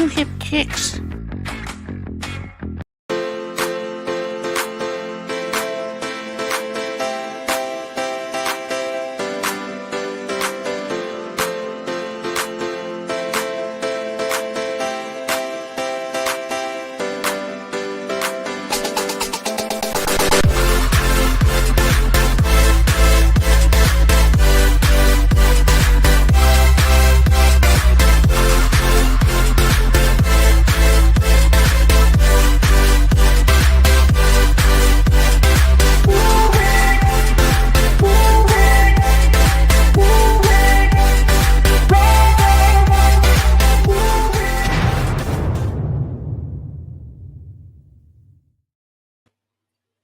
Two Hip Chicks.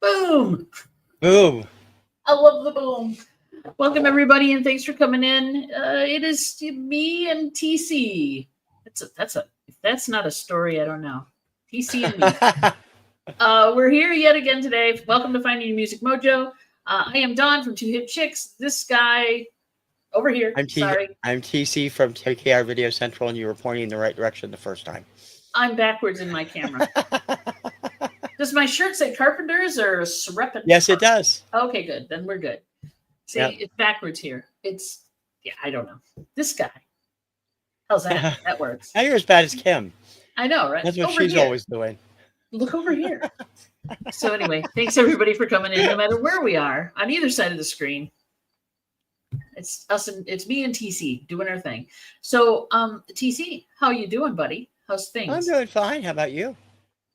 Boom. Boom. I love the boom. Welcome everybody, and thanks for coming in. It is me and TC. If that's not a story, I don't know. TC and me. We're here yet again today. Welcome to Finding Your Music Mojo. I am Dawn from Two Hip Chicks. This guy over here. I'm TC from KKR Video Central, and you were pointing in the right direction the first time. I'm backwards in my camera. Does my shirt say Carpenters or Srepin? Yes, it does. Okay, good. Then we're good. See, Yep. It's backwards here. I don't know. This guy. How's that? That works. Now you're as bad as Kim. I know, right? That's what Over she's here. always doing. Look over here. So anyway, thanks everybody for coming in, no matter where we are, on either side of the screen. It's us and it's me and TC doing our thing. So, TC, how you doing, buddy? How's things? I'm doing fine. How about you?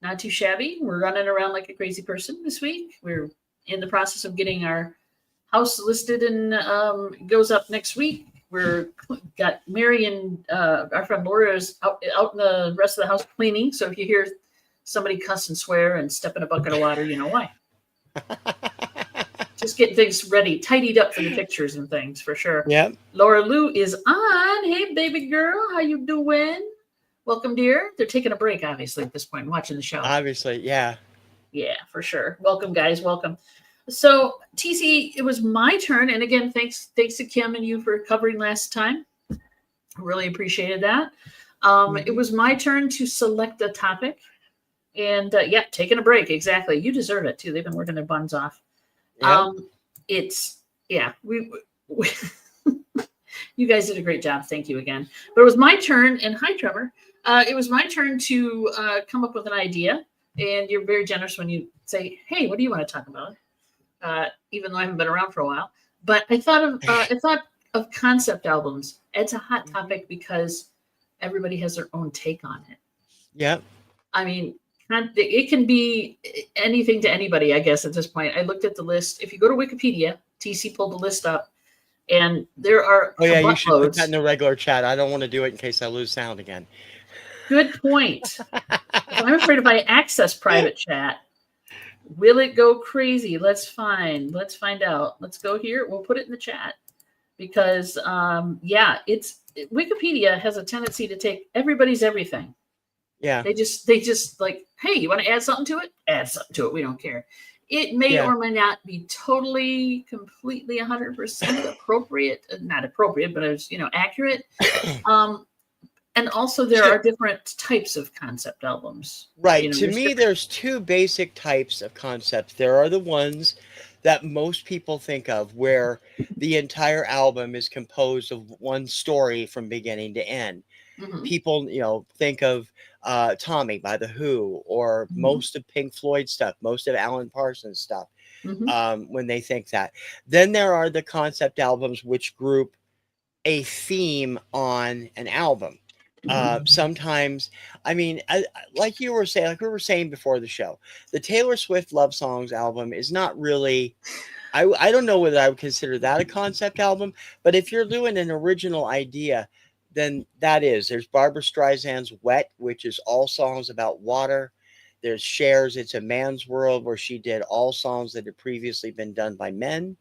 Not too shabby. We're running around like a crazy person this week. We're in the process of getting our house listed and goes up next week. We're got Mary and our friend Laura is out in the rest of the house cleaning. So if you hear somebody cuss and swear and step in a bucket of water, you know why. Just getting things ready, tidied up for the pictures and things for sure. Yep. Laura Lou is on. Hey, baby girl, how you doing? Welcome, dear. They're taking a break, obviously, at this point, watching the show. Obviously, yeah. Yeah, for sure. Welcome, guys. Welcome. So, TC, it was my turn. And again, thanks to Kim and you for covering last time. Really appreciated that. It was my turn to select a topic. And yeah, taking a break. Exactly. You deserve it, too. They've been working their buns off. Yep. We you guys did a great job. Thank you again. But it was my turn. And hi, Trevor. It was my turn to come up with an idea. And you're very generous when you say, hey, what do you want to talk about? Even though I haven't been around for a while. But I thought of concept albums. It's a hot topic because everybody has their own take on it. Yep. I mean, it can be anything to anybody, I guess, at this point. I looked at the list. If you go to Wikipedia, TC pulled the list up. And there are Oh, yeah, you should put that in the regular chat. I don't want to do it in case I lose sound again. Good point. I'm afraid if I access private chat, will it go crazy? Let's find out. Let's go here. We'll put it in the chat because, Wikipedia has a tendency to take everybody's everything. Yeah. They just like, hey, you want to add something to it? Add something to it. We don't care. It may or may not be totally, completely 100% appropriate. Not appropriate, but it's, accurate. And also there are different types of concept albums. Right. To me, there's two basic types of concepts. There are the ones that most people think of where the entire album is composed of one story from beginning to end. Mm-hmm. People, think of Tommy by The Who or most of Pink Floyd stuff, most of Alan Parsons stuff, when they think that. Then there are the concept albums which group a theme on an album. Sometimes, like we were saying before the show, the Taylor Swift Love Songs album is not really, I don't know whether I would consider that a concept album, but if you're doing an original idea, then there's Barbra Streisand's Wet, which is all songs about water. There's Cher's It's a Man's World, where she did all songs that had previously been done by men.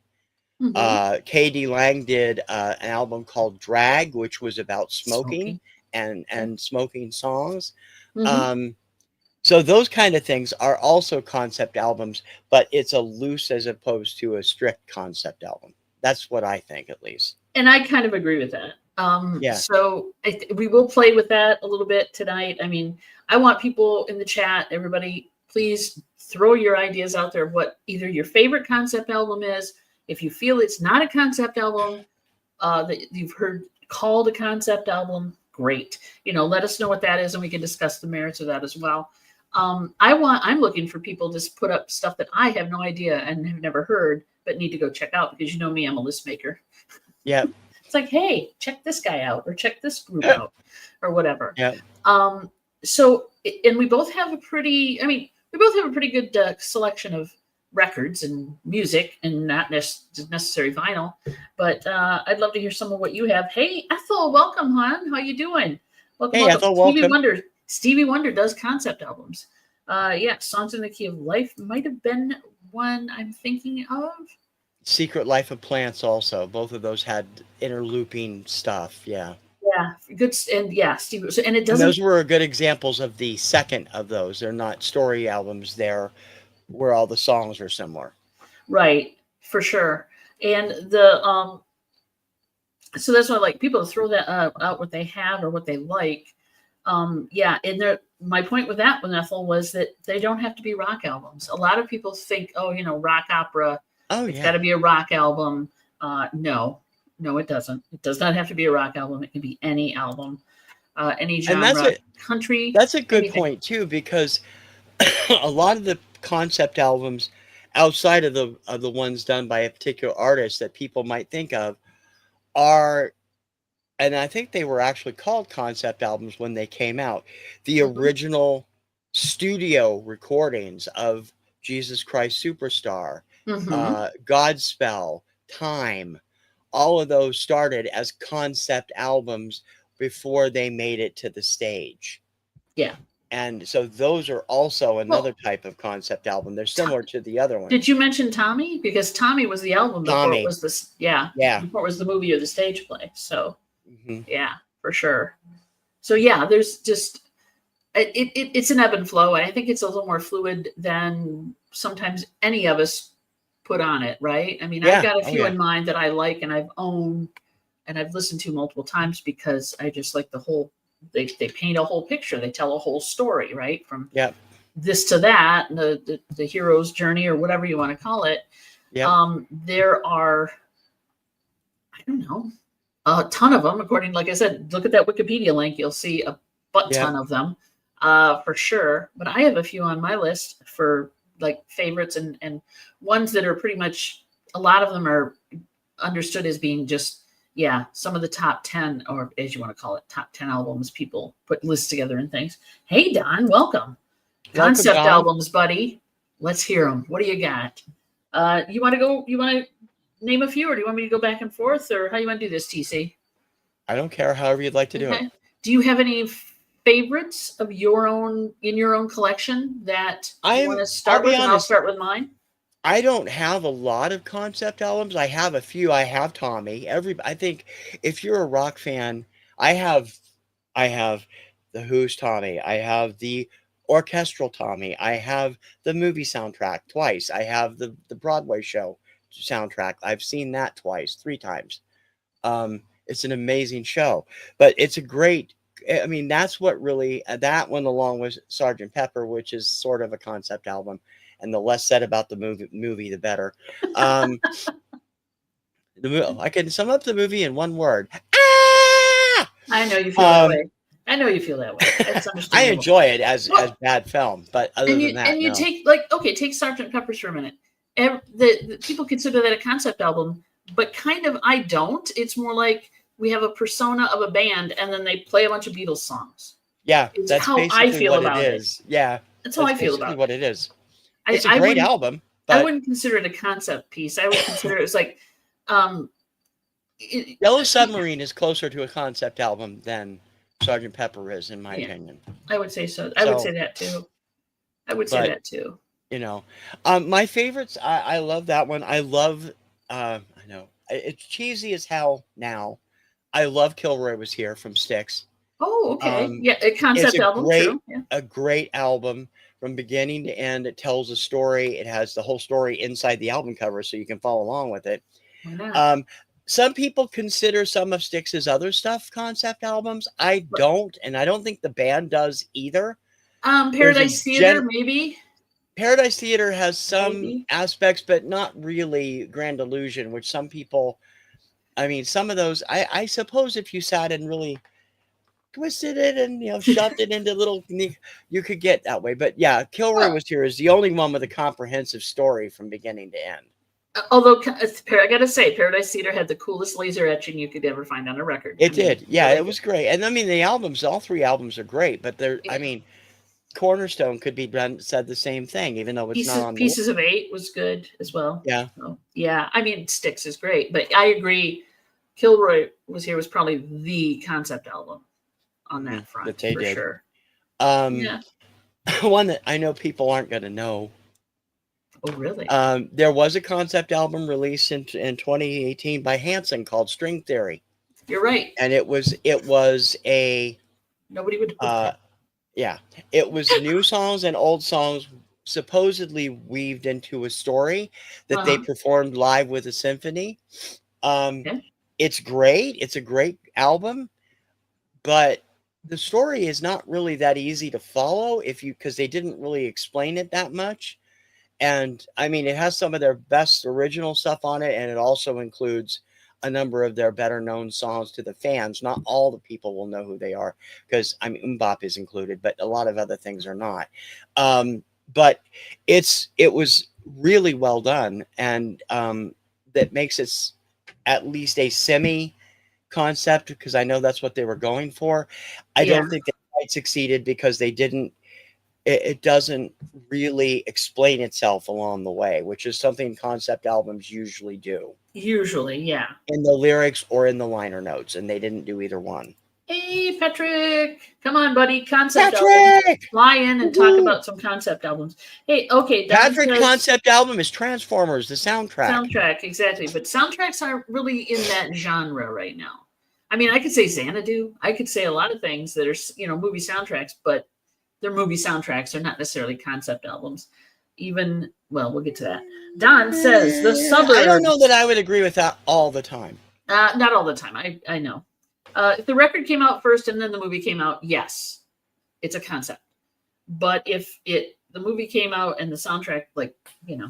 K.D. Lang did an album called Drag, which was about smoking. And smoking songs. So those kind of things are also concept albums, but it's a loose as opposed to a strict concept album. That's what I think, at least. And I kind of agree with that. Yeah. So we will play with that a little bit tonight. I mean, I want people in the chat, everybody, please throw your ideas out there of what either your favorite concept album is. If you feel it's not a concept album that you've heard called a concept album, great. Let us know what that is, and we can discuss the merits of that as well. I'm looking for people to put up stuff that I have no idea and have never heard, but need to go check out, because me, I'm a list maker. Yeah. It's like, hey, check this guy out, or check this group out, or whatever. Yeah. So, and we both have a pretty good selection of records and music, and not necessary vinyl. But I'd love to hear some of what you have. Hey, Ethel, welcome, hon. How you doing? Welcome, Hey, welcome. Ethel, welcome. Stevie Wonder does concept albums. Yeah, Songs in the Key of Life might have been one I'm thinking of. Secret Life of Plants also. Both of those had interlooping stuff. Yeah. Yeah, good. And yeah, Stevie. And it doesn't. And those were good examples of the second of those. They're not story albums. They're where all the songs are similar. Right, for sure. And so that's why I like people to throw that out what they have or what they like. Yeah, and my point with that one, Ethel, was that they don't have to be rock albums. A lot of people think, rock opera. Oh, It's got to be a rock album. No, it doesn't. It does not have to be a rock album. It can be any album, any genre, country. That's a good anything. point too, because a lot of the concept albums outside of the ones done by a particular artist that people might think of are, and I think they were actually called concept albums when they came out, the original studio recordings of Jesus Christ Superstar, Godspell, Time, all of those started as concept albums before they made it to the stage. Yeah. And so those are also another type of concept album. They're similar to the other one. Did you mention Tommy? Because Tommy was the album before it was this. Yeah. Before it was the movie or the stage play. So yeah, for sure. So yeah, there's just it's an ebb and flow. I think it's a little more fluid than sometimes any of us put on it, right? I mean, I've got a few in mind that I like and I've owned and I've listened to multiple times because I just like the whole. They paint a whole picture. They tell a whole story, right? From this to that, the hero's journey or whatever you want to call it. There are, I don't know, a ton of them. According, like I said, look at that Wikipedia link. You'll see a ton of them for sure. But I have a few on my list for like favorites and ones that are pretty much, a lot of them are understood as being just, some of the top 10, or as you want to call it, top 10 albums people put lists together and things. Hey, Don, welcome. Concept albums, buddy. Let's hear them. What do you got? You want to name a few, or do you want me to go back and forth, or how do you want to do this, TC? I don't care. However you'd like to do it. Do you have any favorites of your own in your own collection that you want to start with? And I'll start with mine. I don't have a lot of concept albums. I have a few. I have Tommy. I think if you're a rock fan, I have the Who's Tommy. I have the orchestral Tommy. I have the movie soundtrack twice. I have the Broadway show soundtrack. I've seen that twice, 3 times. It's an amazing show, but it's a great. I mean, that's what really that one, along with Sgt. Pepper, which is sort of a concept album. And the less said about the movie, the better. I can sum up the movie in one word. Ah! I know you feel that way. That's understandable. I enjoy it as bad film, but other than that, you take take Sgt. Pepper's for a minute. The people consider that a concept album, but kind of I don't. It's more like we have a persona of a band, and then they play a bunch of Beatles songs. Yeah, that's how I feel about it. Yeah, that's how I feel about it. What it is. It's a great album. But I wouldn't consider it a concept piece. I would consider it as like Yellow Submarine is closer to a concept album than Sgt. Pepper is, in my opinion. I would say so. I would say that too. You know, my favorites. I love that one. I love. I know it's cheesy as hell now. I love Kilroy Was Here from Styx. Oh, okay. A concept album. A great album. From beginning to end, it tells a story. It has the whole story inside the album cover, so you can follow along with it. some people consider some of Styx's other stuff concept albums. I don't, and I don't think the band does either. There's a Paradise Theater, maybe. Paradise Theater has some Maybe. aspects, but not really Grand Illusion, which some people, I mean, some of those, I suppose if you sat and really twisted it and, you know, shoved it into little, you could get that way. But yeah, Kilroy Was Here is the only one with a comprehensive story from beginning to end. Although I gotta say, Paradise Theater had the coolest laser etching you could ever find on a record. It did. Yeah, it was great. And I mean, the albums, all three albums are great, but they're, I mean, Cornerstone could be said the same thing, even though it's not on Pieces of Eight was good as well. Yeah. So, yeah. I mean, Styx is great, but I agree. Kilroy Was Here was probably the concept album on that front that they did. Sure. Yeah. One that I know people aren't going to know. Oh, really? There was a concept album released in 2018 by Hanson called String Theory. You're right. And it was a nobody would. Yeah, it was new songs and old songs supposedly weaved into a story that they performed live with a symphony. It's great. It's a great album, but the story is not really that easy to follow because they didn't really explain it that much. And I mean, it has some of their best original stuff on it, and it also includes a number of their better known songs to the fans. Not all the people will know who they are, because I mean, Mbop is included, but a lot of other things are not. But it was really well done, and that makes it at least a semi concept, because I know that's what they were going for. I don't think they quite succeeded, because they didn't. It doesn't really explain itself along the way, which is something concept albums usually do. Usually, yeah. In the lyrics or in the liner notes, and they didn't do either one. Hey, Patrick. Come on, buddy. Concept albums. Fly in and talk about some concept albums. Hey, okay. Patrick's concept album is Transformers, the soundtrack. Soundtrack, exactly. But soundtracks aren't really in that genre right now. I mean, I could say Xanadu. I could say a lot of things that are, you know, movie soundtracks, but they're movie soundtracks. They're not necessarily concept albums. Even, well, we'll get to that. Don says the suburbs. I don't know that I would agree with that all the time. Not all the time. I know. If the record came out first and then the movie came out, yes, it's a concept. But if the movie came out and the soundtrack, like, you know,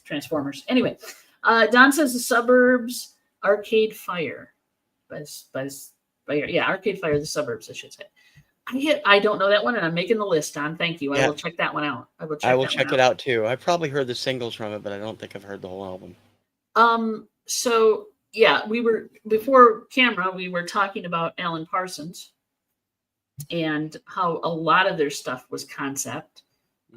Transformers. Anyway, Don says the suburbs, Arcade Fire. Arcade Fire, the suburbs, I should say. I don't know that one, and I'm making the list, Don. Thank you. I will check that one out. I will check it out too. I probably heard the singles from it, but I don't think I've heard the whole album. So yeah, we were before camera. We were talking about Alan Parsons and how a lot of their stuff was concept. You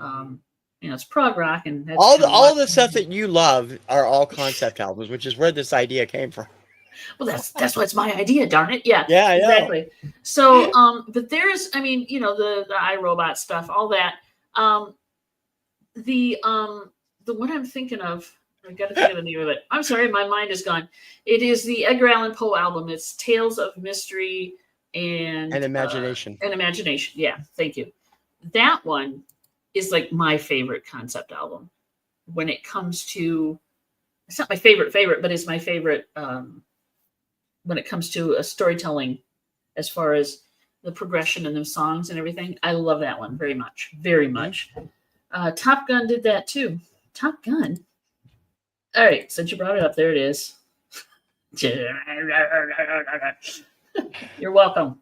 know, it's prog rock, and all the stuff that you love are all concept albums, which is where this idea came from. Well, that's what's my idea, darn it. Yeah, exactly. So, but there's, I mean, you know, the iRobot stuff, all that. The one I'm thinking of, I got to think of the name of it. I'm sorry, my mind is gone. It is the Edgar Allan Poe album. It's Tales of Mystery and Imagination. And Imagination. Yeah, thank you. That one is like my favorite concept album. When it comes to, it's not my favorite, but it's my favorite. When it comes to a storytelling, as far as the progression and the songs and everything, I love that one very much, very much. Top Gun did that too. Top Gun. All right, since you brought it up, there it is. You're welcome.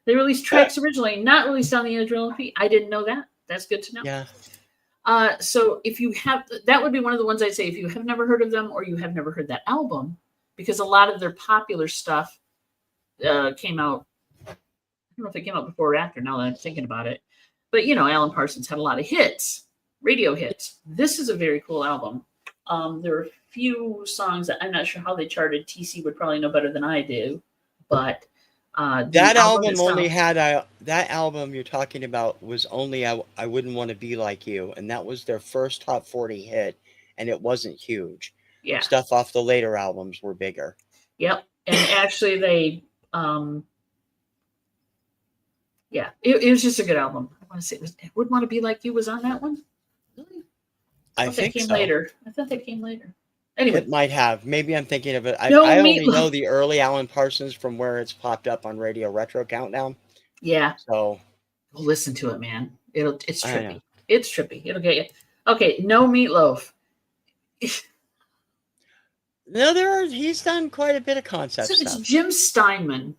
They released tracks originally, not released on the Adrenaline P. I didn't know that. That's good to know. Yeah. So if you have, that would be one of the ones I'd say, if you have never heard of them or you have never heard that album, because a lot of their popular stuff came out. I don't know if it came out before or after, now that I'm thinking about it. But, you know, Alan Parsons had a lot of hits, radio hits. This is a very cool album. There are a few songs that I'm not sure how they charted. TC would probably know better than I do. But that album only had that album you're talking about was only I Wouldn't Want to Be Like You, and that was their first top 40 hit, and it wasn't huge. Yeah, stuff off the later albums were bigger. Yep, and actually they it was just a good album. I want to say it Wouldn't Want to Be Like You was on that one. Really? I think that came so. later. I thought that came later. Anyway, It might have. Maybe I'm thinking of it. no I only Meatloaf. know the early Alan Parsons from where it's popped up on Radio Retro Countdown. Yeah, So well, listen to it, man. It's I know. trippy. It's trippy. It'll get you. Okay, no Meatloaf. No, he's done quite a bit of concept So it's stuff. Jim Steinman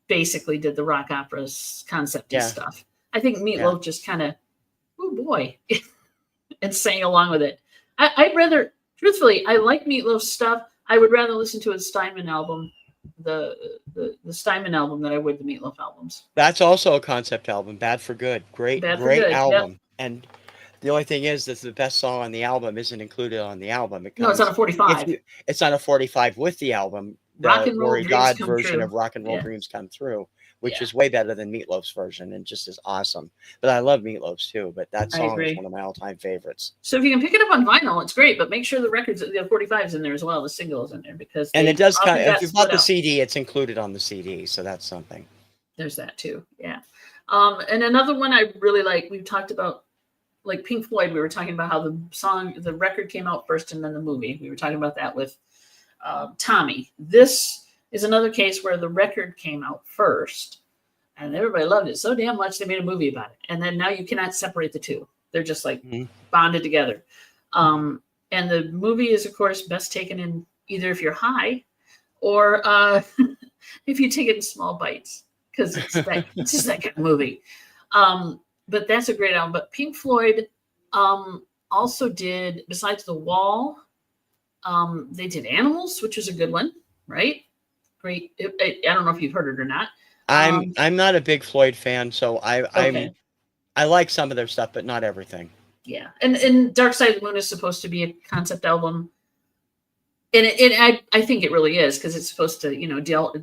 basically did the rock opera's concept-y Yeah. stuff. I think Meatloaf just kind of, oh boy, and sang along with it. I'd rather, truthfully, I like Meatloaf's stuff. I would rather listen to a Steinman album, the Steinman album, than I would the Meatloaf albums. That's also a concept album, Bad for Good. Great Bad for Good, album. yep. And the only thing is that the best song on the album isn't included on the album. No, it's on a 45. It's on a 45 with the album. Rock The and Roll Lori Dreams Dodd Come version True. of Rock and Roll Yeah. Dreams Come Through, which Yeah. is way better than Meatloaf's version and just as awesome. But I love Meatloaf's too. But that I song agree. is one of my all-time favorites. So if you can pick it up on vinyl, it's great, but make sure the records, the 45 is in there as well, the single is in there, because And it does kind of, if you bought the CD. CD, it's included on the CD, so that's something. There's that too, yeah. And another one I really like, we've talked about, like Pink Floyd, we were talking about how the record came out first and then the movie. We were talking about that with Tommy. This is another case where the record came out first and everybody loved it so damn much they made a movie about it. And then now you cannot separate the two. They're just like bonded together. And the movie is, of course, best taken in either if you're high or if you take it in small bites, because it's just that kind of movie. But that's a great album. But Pink Floyd also did, besides The Wall, they did Animals, which was a good one, right? Great. I don't know if you've heard it or not. I'm not a big Floyd fan, so Okay. I like some of their stuff, but not everything. Yeah, and Dark Side of the Moon is supposed to be a concept album, and I think it really is, because it's supposed to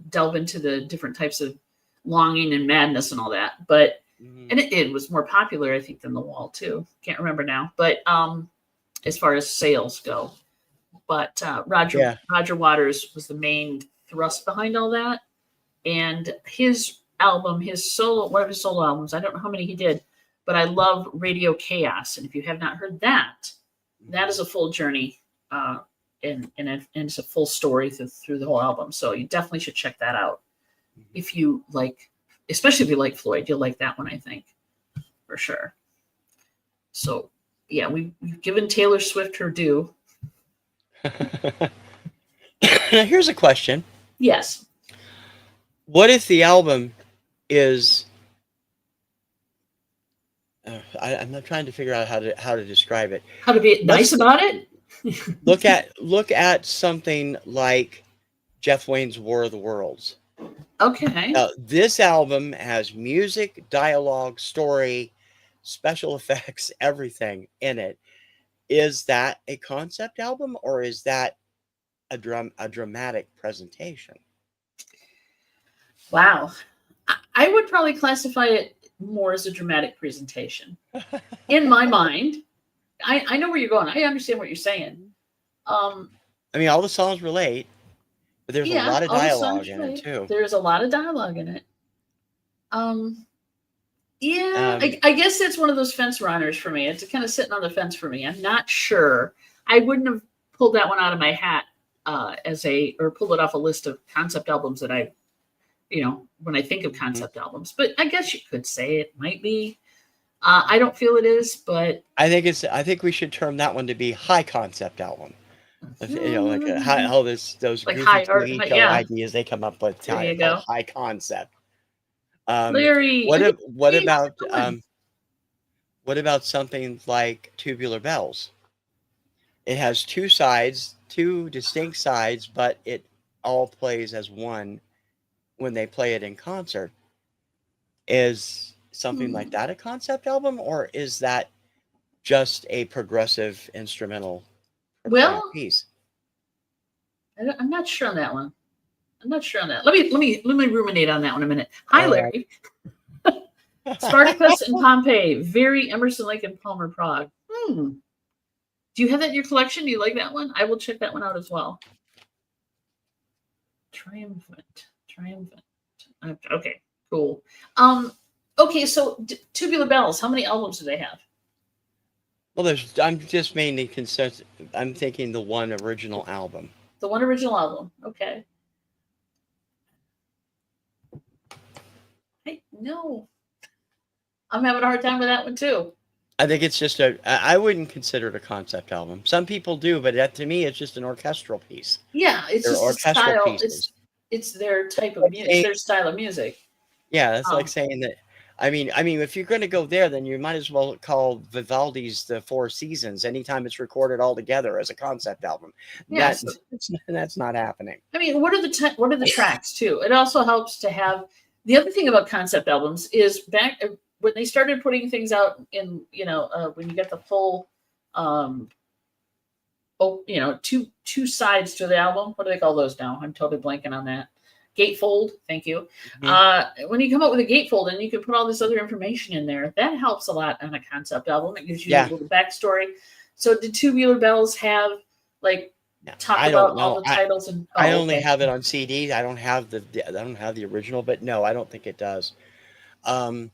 delve into the different types of longing and madness and all that. But and it was more popular, I think, than The Wall too. Can't remember now, but as far as sales go, but Roger Waters was the main thrust behind all that, and his album, one of his solo albums, I don't know how many he did, but I love Radio Chaos, and if you have not heard that, that is a full journey, and it's a full story through the whole album. So you definitely should check that out if you like, especially if you like Floyd. You'll like that one, I think, for sure. So yeah, we've given Taylor Swift her due. Now here's a question. Yes. What if the album is I'm not trying to figure out how to describe it. How to be nice about it? Look at something like Jeff Wayne's War of the Worlds. Okay. Now, this album has music, dialogue, story, special effects, everything in it. Is that a concept album, or is that a dramatic presentation? Wow. I would probably classify it more as a dramatic presentation. In my mind, I know where you're going. I understand what you're saying. I mean, all the songs relate, but there's a lot of dialogue in it too. There's a lot of dialogue in it. I guess that's one of those fence runners for me. It's kind of sitting on the fence for me. I'm not sure. I wouldn't have pulled that one out of my hat or pulled it off a list of concept albums that I, when I think of concept albums. But I guess you could say it might be. I don't feel it is, but I think we should term that one to be high concept album. Like how those like goofy high art, TV show ideas they come up with. There you go. High concept. Larry, what about something like Tubular Bells? It has two distinct sides, but it all plays as one when they play it in concert. Is something like that a concept album, or is that just a progressive instrumental piece? I'm not sure on that one. Let me ruminate on that one a minute. Hi, Larry. Spartacus and Pompeii, very Emerson, Lake and Palmer, Prague. Do you have that in your collection? Do you like that one? I will check that one out as well. Triumphant. Okay, cool. Okay, so Tubular Bells, how many albums do they have? Well, I'm just mainly concerned. I'm thinking the one original album. The one original album. Okay. No, I'm having a hard time with that one too. I think it's just I wouldn't consider it a concept album. Some people do, but that to me, it's just an orchestral piece. Yeah, it's They're just a orchestral style. pieces. It's their type of music. It's their style of music. Yeah, that's like Um, saying that. I mean, if you're going to go there, then you might as well call Vivaldi's The Four Seasons anytime it's recorded all together as a concept album. yeah. That So, that's not happening. I mean, what are the tracks too? It also helps to have the other thing about concept albums is back when they started putting things out in when you get the full two sides to the album. What do they call those now? I'm totally blanking on that. Gatefold. Thank you. When you come up with a gatefold and you can put all this other information in there, that helps a lot on a concept album. It gives you a little backstory. So did Tubular Bells have talk about all the titles? And I only have it on CD. I don't have the original, but no, I don't think it does. And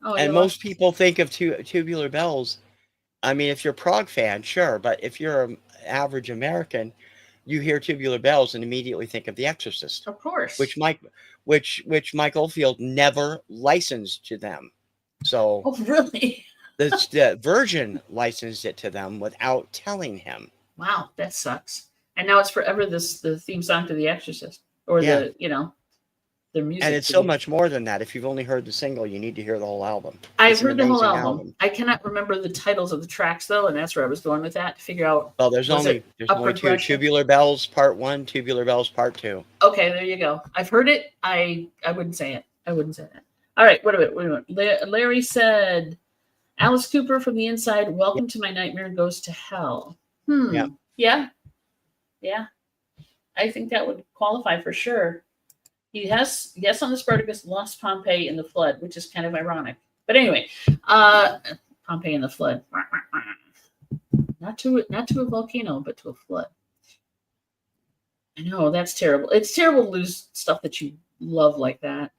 most people think of Tubular Bells. I mean, if you're a prog fan, sure, but if you're an average American, you hear Tubular Bells and immediately think of The Exorcist, of course, which Mike Oldfield never licensed to them. So, really, the Virgin licensed it to them without telling him. Wow, that sucks. And now it's forever the theme song to The Exorcist, or the music. And it's so much more than that. If you've only heard the single, you need to hear the whole album. I've heard the whole album. I cannot remember the titles of the tracks though, and that's where I was going with that to figure out. Well, there's only two: Tubular Bells Part 1, Tubular Bells Part 2. Okay, there you go. I've heard it. I wouldn't say it. I wouldn't say that. All right, wait a minute. Larry said, Alice Cooper from the Inside. Welcome to My Nightmare Goes to Hell. Yeah. I think that would qualify for sure. He has Yes on the Spartacus, lost Pompeii in the flood, which is kind of ironic. But anyway, Pompeii in the flood. Not to a volcano, but to a flood. I know, that's terrible. It's terrible to lose stuff that you love like that.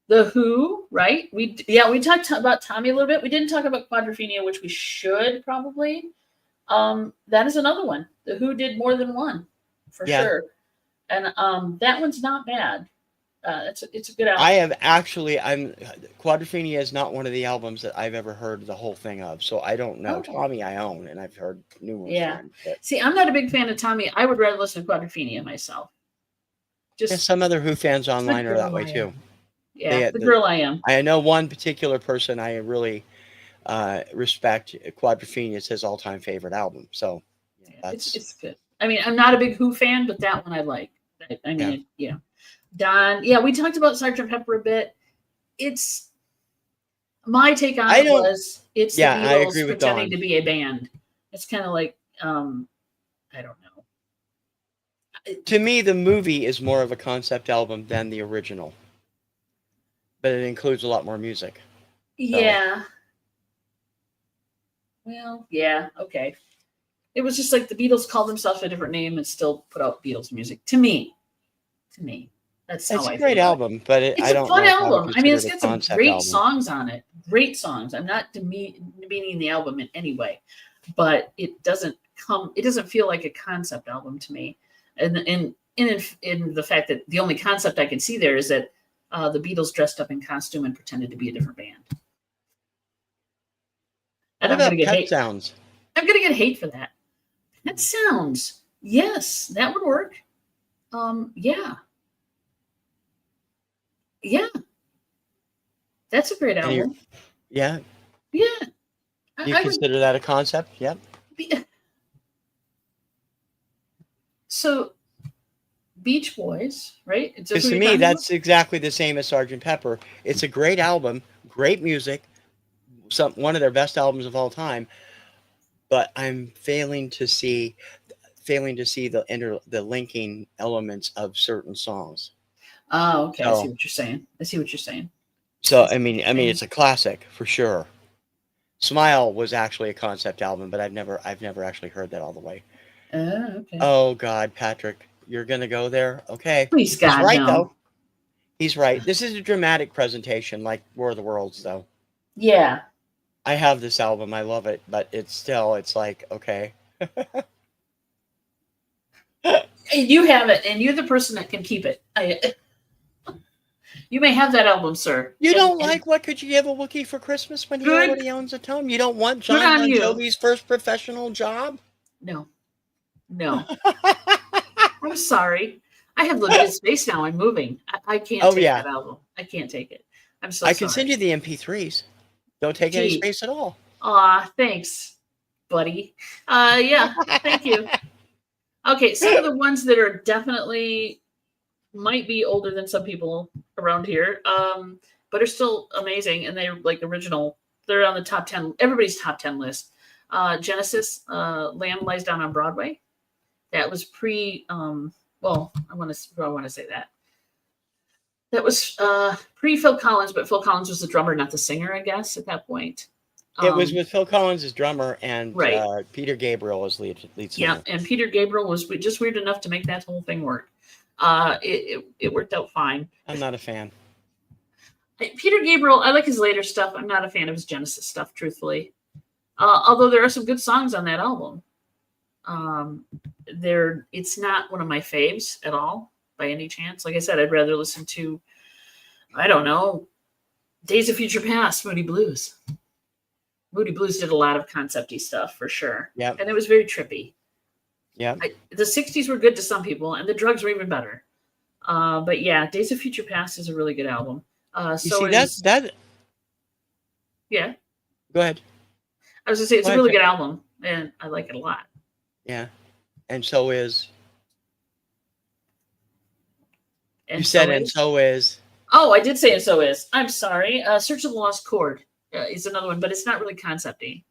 The Who, right? We talked about Tommy a little bit. We didn't talk about Quadrophenia, which we should probably. That is another one. The Who did more than one, for sure. And that one's not bad. It's a good album. Quadrophenia is not one of the albums that I've ever heard the whole thing of, so I don't know. Tommy I own, and I've heard new ones. Yeah. See, I'm not a big fan of Tommy. I would rather listen to Quadrophenia myself. Some other Who fans online are that way too. Yeah, the girl I am. I know one particular person I really respect. Quadrophenia is his all-time favorite album. So it's good. I mean, I'm not a big Who fan, but that one I like. I mean, Don. Yeah, we talked about Sgt. Pepper a bit. It's my take on it was it's the Beatles pretending to be a band. It's kind of like I don't know. To me, the movie is more of a concept album than the original, but it includes a lot more music. Yeah. Well, yeah, okay. It was just like the Beatles called themselves a different name and still put out Beatles music. To me, that's how I feel. It's a great album, but it's a fun album. I mean, it's got some great songs on it. Great songs. I'm not demeaning the album in any way, but it doesn't feel like a concept album to me. And in the fact that the only concept I can see there is that the Beatles dressed up in costume and pretended to be a different band. And I'm going to get hate. Sounds. I'm going to get hate for that. Pet Sounds. Yes, that would work. Yeah. That's a great album. Yeah. You consider that a concept? Yep. So, Beach Boys, right? Because to me, that's exactly the same as Sgt. Pepper. It's a great album, great music, one of their best albums of all time. But I'm failing to see the linking elements of certain songs. Oh, okay. I see what you're saying. So I mean, it's a classic for sure. Smile was actually a concept album, but I've never actually heard that all the way. Okay. Oh God, Patrick, you're gonna go there? Okay. Please, God, he's right no. though. He's right. This is a dramatic presentation, like War of the Worlds, though. Yeah. I have this album. I love it, but it's like, okay. And you have it, and you're the person that can keep it. You may have that album, sir. You don't And like What Could You Give a Wookiee for Christmas when he good, already owns a tome? You don't want good John on Bon you. Jovi's first professional job? No, no. I'm sorry. I have limited space now. I'm moving. I can't Oh, take yeah. that album. I can't take it. I'm so I can send sorry. you the MP3s. Don't take any Gee, space at all. thanks, buddy. Yeah, thank you. Okay, some of the ones that are definitely might be older than some people around here, but are still amazing, and they're like original. They're on the top 10, everybody's top 10 list. Genesis, Lamb Lies Down on Broadway. That was pre. Well, I want to say that. That was pre Phil Collins, but Phil Collins was the drummer, not the singer, I guess, at that point. It was with Phil Collins as drummer and Right. Peter Gabriel as lead Yeah, singer. and Peter Gabriel was just weird enough to make that whole thing work. It worked out fine. I'm not a fan. Peter Gabriel, I like his later stuff. I'm not a fan of his Genesis stuff, truthfully. Although there are some good songs on that album. It's not one of my faves at all by any chance. Like I said, I'd rather listen to, I don't know, Days of Future Past, Moody Blues. Moody Blues did a lot of concept-y stuff for sure. Yeah. And it was very trippy. Yeah. The 60s were good to some people, and the drugs were even better. But yeah, Days of Future Past is a really good album. You see, that. Yeah. Go ahead. I was going to say, it's a really good album, and I like it a lot. Yeah. And so is. And you said, so and so is. Oh, I did say and so is. I'm sorry. Search of the Lost Chord is another one, but it's not really concept-y.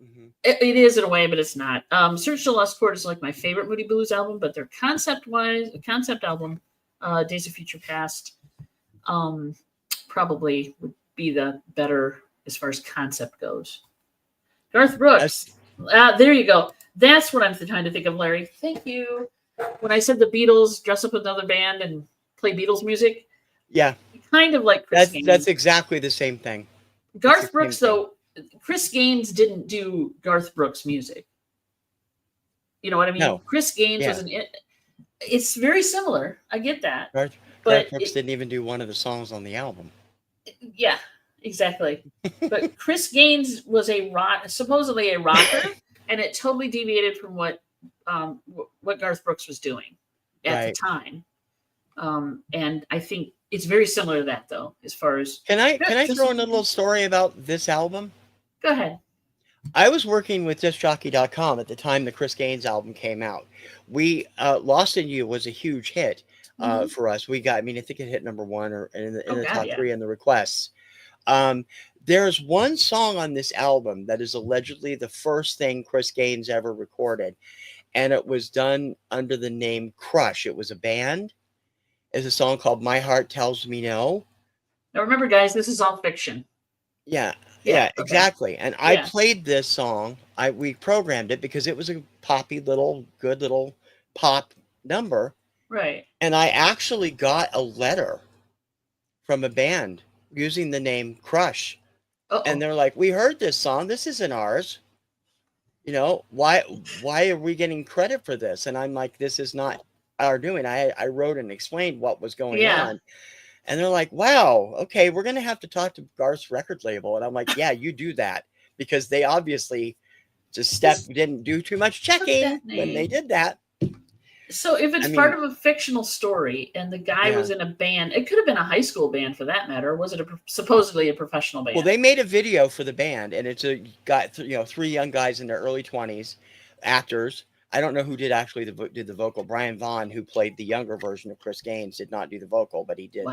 Mm-hmm. It is in a way, but it's not. Search of the Lost Chord is like my favorite Moody Blues album, but their concept album, Days of Future Past, probably would be the better as far as concept goes. Garth Brooks. There you go. That's what I'm trying to think of, Larry. Thank you. When I said the Beatles dress up with another band and play Beatles music. Yeah. Kind of like Chris Gaines. That's exactly the same thing. Garth Brooks, though, Chris Gaines didn't do Garth Brooks music. You know what I mean? No. Chris Gaines was it's very similar. I get that. Garth Brooks didn't even do one of the songs on the album. Yeah, exactly. But Chris Gaines was supposedly a rocker, and it totally deviated from what Garth Brooks was doing at the time. And I think it's very similar to that, though, as far as. Can I throw in a little story about this album? Go ahead. I was working with discjockey.com at the time the Chris Gaines album came out. We Lost in You was a huge hit for us. We got, I think it hit number 1 or in the top 3 in the requests. There's one song on this album that is allegedly the first thing Chris Gaines ever recorded, and it was done under the name Crush. It was a band. It's a song called My Heart Tells Me No. Now remember, guys, this is all fiction. Yeah, exactly. And I played this song. We programmed it because it was a poppy good little pop number. Right. And I actually got a letter from a band using the name Crush. And they're like, we heard this song. This isn't ours. Why are we getting credit for this? And I'm like, this is not our doing. I wrote and explained what was going on. And they're like, wow, okay, we're going to have to talk to Garth's record label. And I'm like, yeah, you do that. Because they obviously didn't do too much checking when they did that. So if it's part of a fictional story and the guy was in a band, it could have been a high school band for that matter. Or was it supposedly a professional band? Well, they made a video for the band, and it's got 3 young guys in their early 20s, actors. I don't know who did the vocal. Brian Vaughn, who played the younger version of Chris Gaines, did not do the vocal, but he did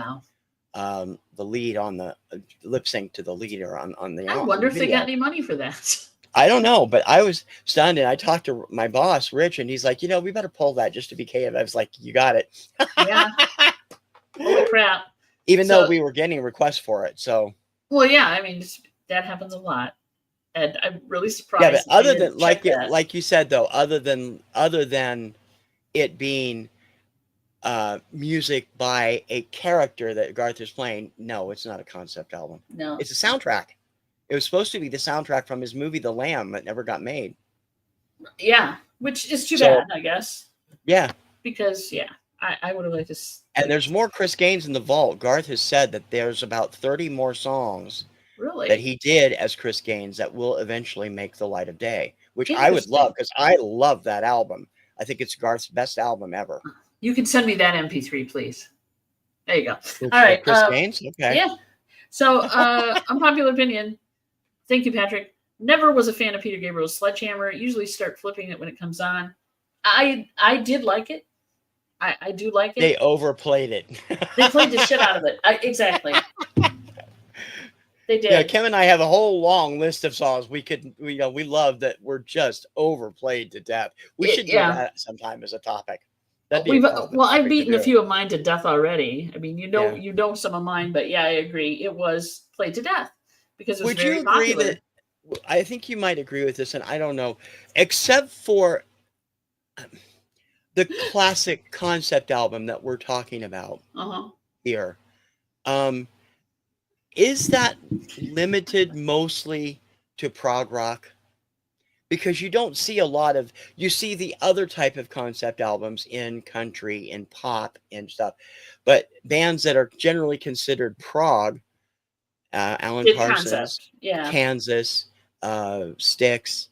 the lead on the lip sync to the leader on the album. I wonder if they got any money for that. I don't know, but I was stunned, and I talked to my boss, Rich, and he's like, we better pull that just to be KF. I was like, you got it. Yeah. Holy crap. Even though we were getting requests for it, so. Well, yeah, that happens a lot. And I'm really surprised. Yeah, but other than like you said though, other than it being music by a character that Garth is playing, no, it's not a concept album. No, it's a soundtrack. It was supposed to be the soundtrack from his movie The Lamb that never got made. Yeah, which is too So- bad, I guess, Yeah. because I would have liked to. And there's more Chris Gaines in the vault. Garth has said that there's about 30 more songs Really that he did as Chris Gaines that will eventually make the light of day, which I would Interesting. love because I love that album. I think it's Garth's best album ever. You can send me that MP3, please. There you go. Which, All right, Chris Gaines? Okay. Yeah. So, unpopular opinion. Thank you, Patrick. Never was a fan of Peter Gabriel's Sledgehammer. Usually start flipping it when it comes on. I did like it. I do like it. They overplayed it. They played the shit out of it. Exactly. They did. Yeah, Kim and I have a whole long list of songs we love that were just overplayed to death. We should do that sometime as a topic. That'd be I've beaten a few of mine to death already. I mean, you know some of mine, but yeah, I agree. It was played to death because it was very popular. That I think you might agree with this, and I don't know, except for the classic concept album that we're talking about here. Is that limited mostly to prog rock? Because you don't see you see the other type of concept albums in country and pop and stuff, but bands that are generally considered prog, Alan Parsons, Kansas, Styx,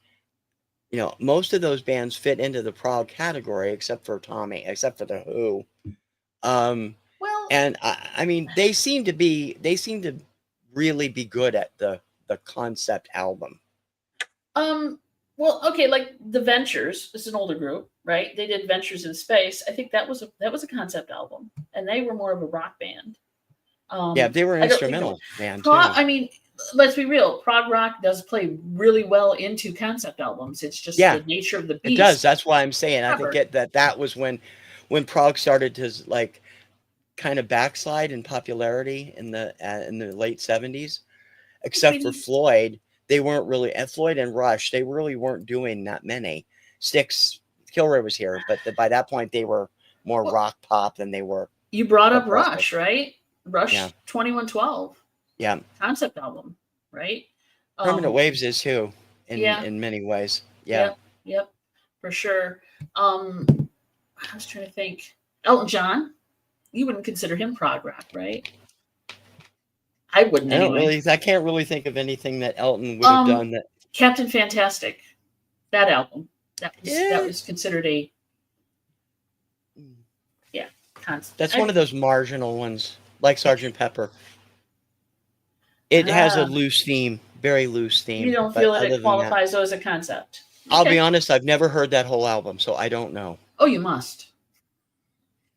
most of those bands fit into the prog category, except for the Who. And I mean, they seem to really be good at the concept album. Well, okay, like the Ventures is an older group, right? They did Ventures in Space. I think that was a concept album, and they were more of a rock band. They were an instrumental band too. I mean, let's be real. Prog rock does play really well into concept albums. It's just the nature of the beast. It does. That's why I'm saying I think that was when prog started to like kind of backslide in popularity in the late 70s, except for Floyd. They weren't really Floyd and Rush. They really weren't doing that many. Styx, Kilroy was here, but by that point they were more rock pop than they were. You brought up Rush, right? Rush 2112. Yeah. Concept album, right? Permanent Waves is too, in many ways. Yeah. Yep, for sure. I was trying to think. Elton John, you wouldn't consider him prog rock, right? I wouldn't. I can't really think of anything that Elton would have done that. Captain Fantastic, that album, that was considered a concept. That's one of those marginal ones, like Sgt. Pepper. It has a loose theme, very loose theme. You don't feel that it qualifies as a concept. I'll be honest, I've never heard that whole album, so I don't know. Oh, you must.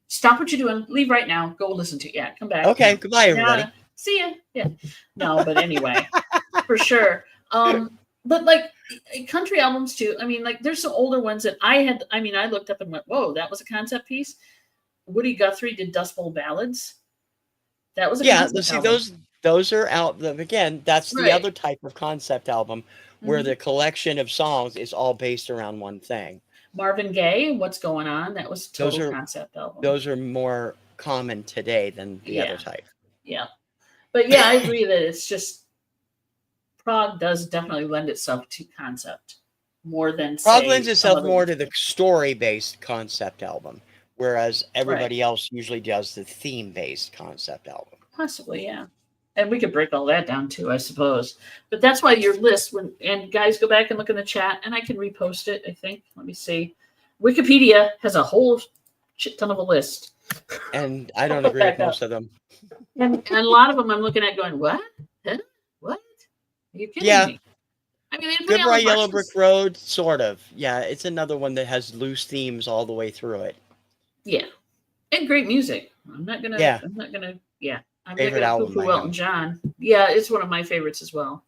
Stop what you're doing. Leave right now. Go listen to it. Yeah, come back. Okay, goodbye, everybody. See ya. Yeah. No, but anyway, for sure. But like country albums too. I mean, like there's some older ones that I looked up and went, whoa, that was a concept piece. Woody Guthrie did Dust Bowl Ballads. That was a concept album. Those are out. Again, that's the other type of concept album where the collection of songs is all based around one thing. Marvin Gaye, What's Going On? That was a total concept album. Those are more common today than the other type. Yeah. But yeah, I agree that it's just prog does definitely lend itself to concept more than prog lends itself more to the story-based concept album, whereas everybody else usually does the theme-based concept album. Possibly, yeah. And we could break all that down too, I suppose. But that's why your list, and guys, go back and look in the chat, and I can repost it, I think. Let me see. Wikipedia has a whole shit ton of a list. And I don't agree with most of them. And a lot of them I'm looking at going, what? Huh? What? Are you kidding me? I mean, Goodbye Yellow Brick Road, sort of. Yeah, it's another one that has loose themes all the way through it. Yeah. And great music. I'm not gonna I'm not gonna poo-poo Elton John. Yeah, it's one of my favorites as well.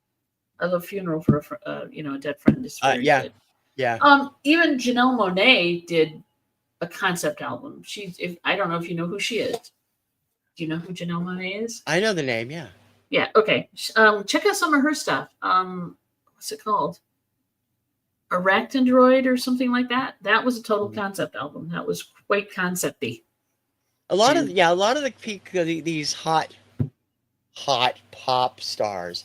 I love Funeral for a Dead Friend. It's very good. Yeah. Even Janelle Monáe did a concept album. I don't know if you know who she is. Do you know who Janelle Monáe is? I know the name, yeah. Yeah, okay. Check out some of her stuff. What's it called? Arachnidroid or something like that. That was a total concept album. That was quite concept-y. A lot of the peak these hot pop stars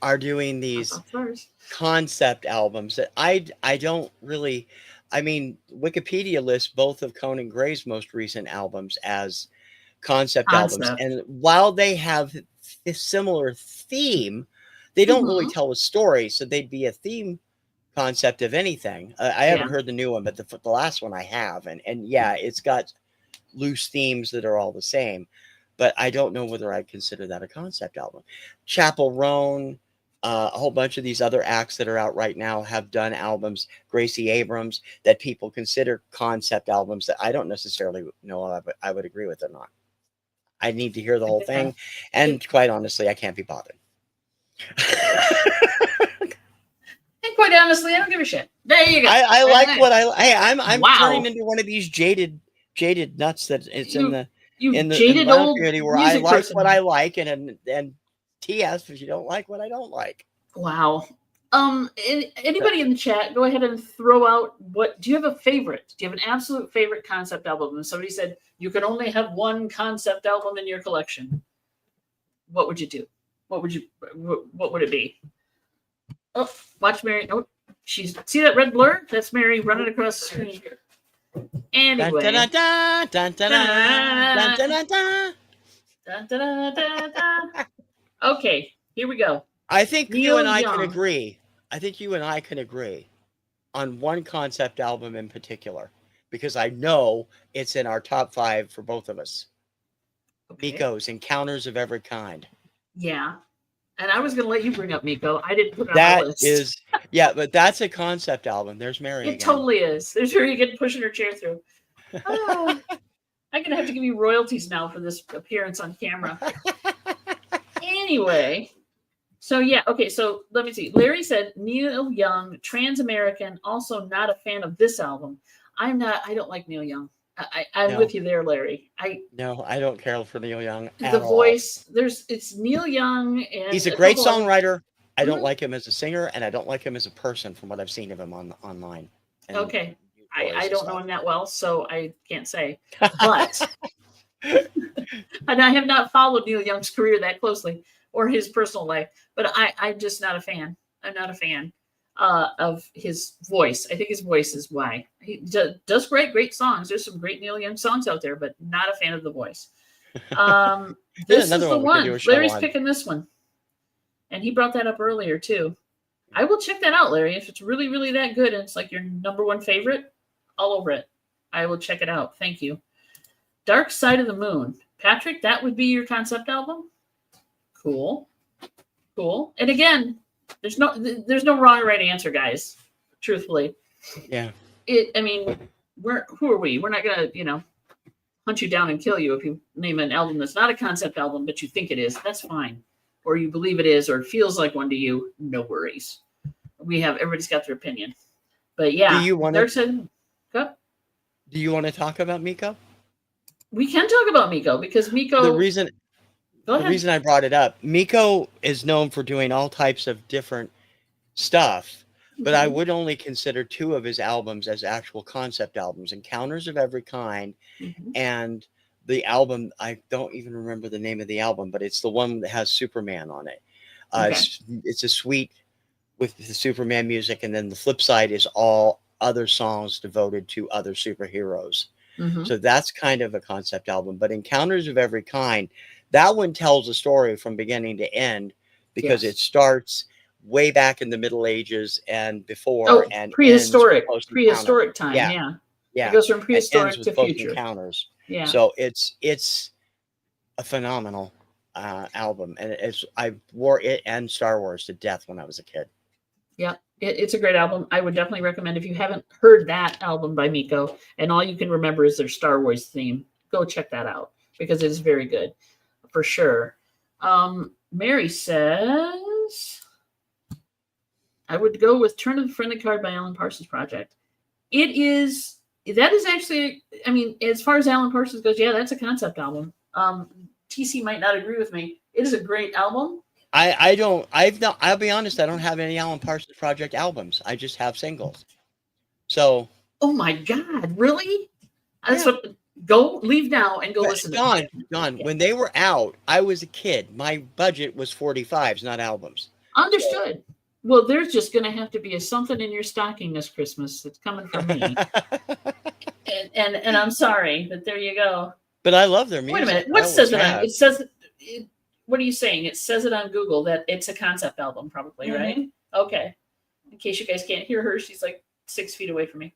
are doing I these thought first. concept albums that I don't really. I mean, Wikipedia lists both of Conan Gray's most recent albums as concept albums, Concept. and while they have a similar theme, they don't really Mhm. tell a story. So they'd be a theme concept of anything. I haven't Yeah. heard the new one, but the last one I have, and yeah, it's got loose themes that are all the same. But I don't know whether I'd consider that a concept album. Chapel Roan, a whole bunch of these other acts that are out right now have done albums. Gracie Abrams, that people consider concept albums that I don't necessarily know if I would agree with or not. I need to hear the I whole get that. thing, and quite honestly, I can't be bothered. And quite honestly, I don't give a shit. There you go. I like what I. Hey, I'm turning Wow. into one of these jaded nuts that it's in You the you in the jaded vinyl old community where I music like what person. I like, and TS if you don't like what I don't like. Wow. Anybody in the chat, go ahead and throw out what do you have a favorite? Do you have an absolute favorite concept album? And somebody said you can only have one concept album in your collection. What would you do? What would you what would it be? Oh, watch Mary. Oh, she's see that red blur? That's Mary running across the screen. Dun, dun, Anyway. dun, dun, dun, dun, dun, dun, dun. Dun, dun, dun, dun. Okay, here we go. I think you Neil and I can Young. agree. I think you and I can agree on one concept album in particular because I know it's in our top 5 for both of us. Okay. Miko's Encounters of Every Kind. Yeah. And I was going to let you bring up Miko. I didn't put it on That the list. is, yeah, but that's a concept album. There's Mary It again. totally is. There's where you get pushing her chair through. Oh, I'm going to have to give you royalties now for this appearance on camera. Anyway, so yeah, okay, so let me see. Larry said Neil Young, trans-American, also not a fan of this album. I don't like Neil Young. I'm No. with you there, Larry. No, I don't care for Neil Young at the all. voice, it's Neil Young and He's a great couple other- songwriter. I don't Mhm. like him as a singer, and I don't like him as a person from what I've seen of him online. And Okay. I and don't know stuff. him that well, so I can't say. But and I have not followed Neil Young's career that closely or his personal life, but I'm just not a fan. I'm not a fan of his voice. I think his voice is why. He does great songs. There's some great Neil Young songs out there, but not a fan of the voice. This is the one. Larry's picking this one. And he brought that up earlier too. I will check that out, Larry. If it's really, really that good and it's like your number one favorite, all over it. I will check it out. Thank you. Dark Side of the Moon. Patrick, that would be your concept album? Cool. And again, there's no wrong or right answer, guys. Truthfully. Yeah. I mean, who are we? We're not gonna, hunt you down and kill you if you name an album that's not a concept album, but you think it is. That's fine. Or you believe it is, or it feels like one to you. No worries. Everybody's got their opinion. But yeah, Do you want to talk about Miko? We can talk about Miko because Miko. The reason I brought it up, Miko is known for doing all types of different stuff, but I would only consider 2 of his albums as actual concept albums: Encounters of Every Kind, and the album, I don't even remember the name of the album, but it's the one that has Superman on it. It's a suite with the Superman music, and then the flip side is all other songs devoted to other superheroes. So that's kind of a concept album. But Encounters of Every Kind, that one tells a story from beginning to end because it starts way back in the Middle Ages and before, and prehistoric time. Yeah. It goes from prehistoric to future encounters. Yeah. So it's a phenomenal album, and I wore it and Star Wars to death when I was a kid. Yeah, it's a great album. I would definitely recommend if you haven't heard that album by Miko and all you can remember is their Star Wars theme, go check that out because it is very good for sure. Mary says, I would go with Turn of the Friendly Card by Alan Parsons Project. That is actually, I mean, as far as Alan Parsons goes, yeah, that's a concept album. TC might not agree with me. It is a great album. I'll be honest, I don't have any Alan Parsons Project albums. I just have singles. So. Oh my God, really? That's what, go leave now and go listen to Don, when they were out, I was a kid. My budget was 45s, not albums. Understood. Well, there's just going to have to be something in your stocking this Christmas that's coming from me. And I'm sorry, but there you go. But I love their music. Wait a minute. I What always says it on? have. It says. What are you saying? It says it on Google that it's a concept album, probably, right? Okay. In case you guys can't hear her, she's like 6 feet away from me.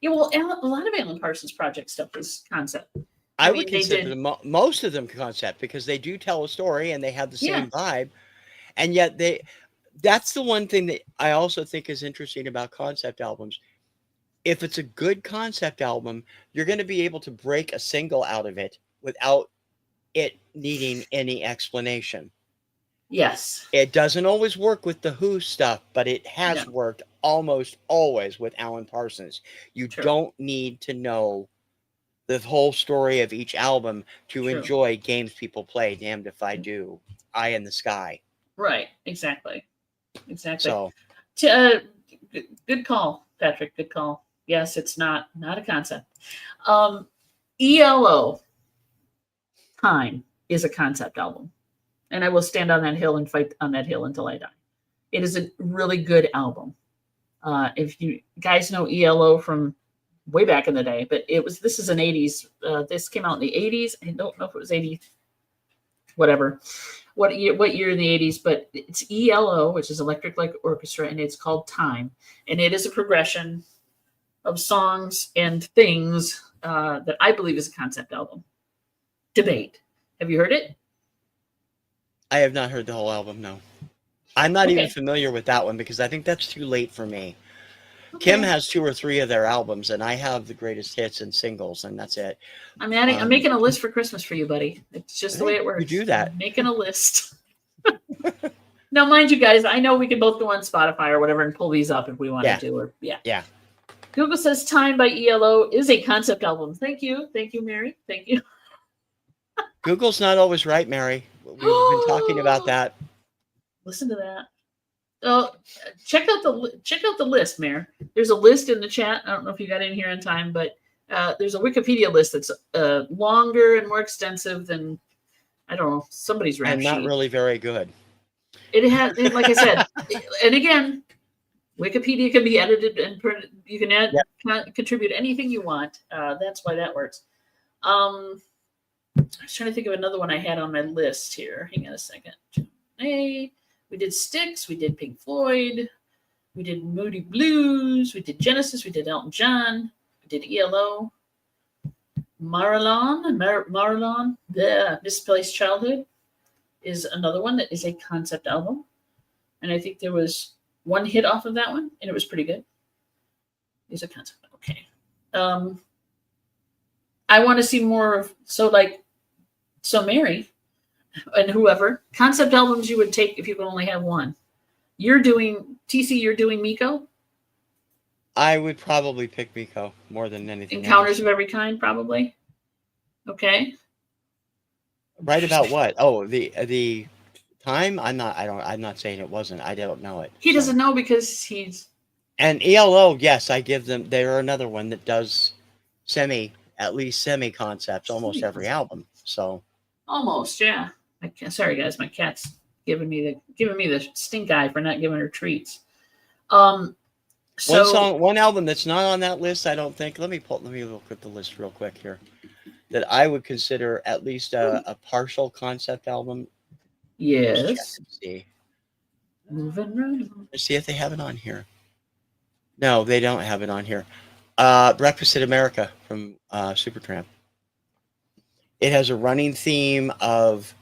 Yeah, well, a lot of Alan Parsons Project stuff is concept. I would consider most of them concept because they do tell a story and they have the same vibe. And yet that's the one thing that I also think is interesting about concept albums. If it's a good concept album, you're going to be able to break a single out of it without it needing any explanation. Yes. It doesn't always work with the Who stuff, but it has worked almost always with Alan Parsons. You don't need to know the whole story of each album to enjoy Games People Play, Damned If I Do, Eye in the Sky. Right. Exactly. So, good call, Patrick. Good call. Yes, it's not a concept. ELO, Time, is a concept album. And I will stand on that hill and fight on that hill until I die. It is a really good album. If you guys know ELO from way back in the day, but this is an 80s. This came out in the 80s. I don't know if it was 80, whatever, what year in the 80s, but it's ELO, which is Electric Light Orchestra, and it's called Time. And it is a progression of songs and things that I believe is a concept album. Debate. Have you heard it? I have not heard the whole album, no. I'm not even familiar with that one because I think that's too late for me. Kim has 2 or 3 of their albums, and I have the greatest hits and singles, and that's it. I'm making a list for Christmas for you, buddy. It's just the way it works. You do that. I'm making a list. Now, mind you, guys, I know we can both go on Spotify or whatever and pull these up if we wanted to. Or yeah. Google says Time by ELO is a concept album. Thank you, Mary. Thank you. Google's not always right, Mary. We've been talking about that. Listen to that. Oh, check out the list, Mayor. There's a list in the chat. I don't know if you got in here in time, but there's a Wikipedia list that's longer and more extensive than, I don't know, somebody's rap sheet. And not really very good. It has, like I said, and again, Wikipedia can be edited and you can contribute anything you want. That's why that works. I was trying to think of another one I had on my list here. Hang on a second. Hey, we did Styx, we did Pink Floyd, we did Moody Blues, we did Genesis, we did Elton John, we did ELO, Marilyn, the Misplaced Childhood is another one that is a concept album. And I think there was one hit off of that one, and it was pretty good. It's a concept. Okay. I want to see more of, so Mary and whoever, concept albums you would take if you could only have one. You're doing Miko? I would probably pick Miko more than anything Encounters else. of Every Kind, probably. Okay. Right about what? Oh, the Time? I'm not saying it wasn't. I don't know it. He doesn't know because he's. And ELO, yes, I give them. They're another one that does at least semi concepts almost every album. So. Almost, yeah. Sorry guys, my cat's giving me the stink eye for not giving her treats. One album that's not on that list, I don't think. Let me look at the list real quick here. That I would consider at least a partial concept album. Yes. Let's see. Moving right. Let's see if they have it on here. No, they don't have it on here. Breakfast in America from Supertramp. It has a running theme of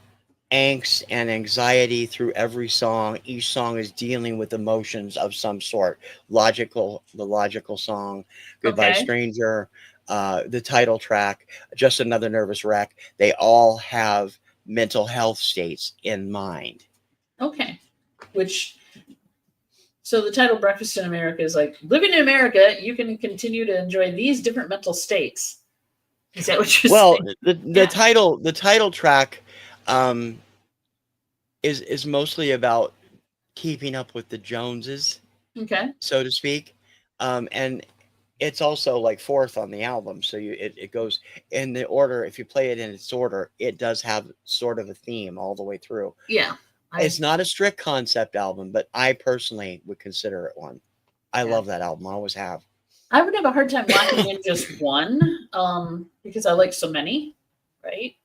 angst and anxiety through every song. Each song is dealing with emotions of some sort. The logical song, Goodbye Stranger, the title track, Just Another Nervous Wreck. They all have mental health states in mind. Okay. So the title Breakfast in America is like, living in America, you can continue to enjoy these different mental states. Is that what you're saying? Well, the title track is mostly about keeping up with the Joneses, so to speak. And it's also like 4th on the album. So it goes in the order. If you play it in its order, it does have sort of a theme all the way through. Yeah. It's not a strict concept album, but I personally would consider it one. I love that album. I always have. I would have a hard time locking in just one, because I like so many, right?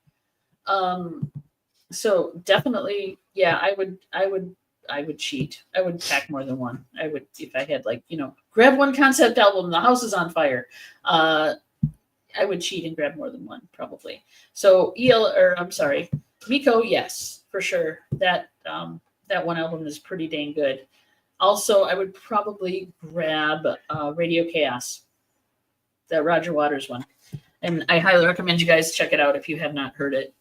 So definitely, yeah, I would cheat. I would pack more than one. I would, if I had, like, grab one concept album. The house is on fire. I would cheat and grab more than one, probably. So I'm sorry, Miko, yes, for sure. That one album is pretty dang good. Also, I would probably grab Radio Chaos, the Roger Waters one. And I highly recommend you guys check it out if you have not heard it.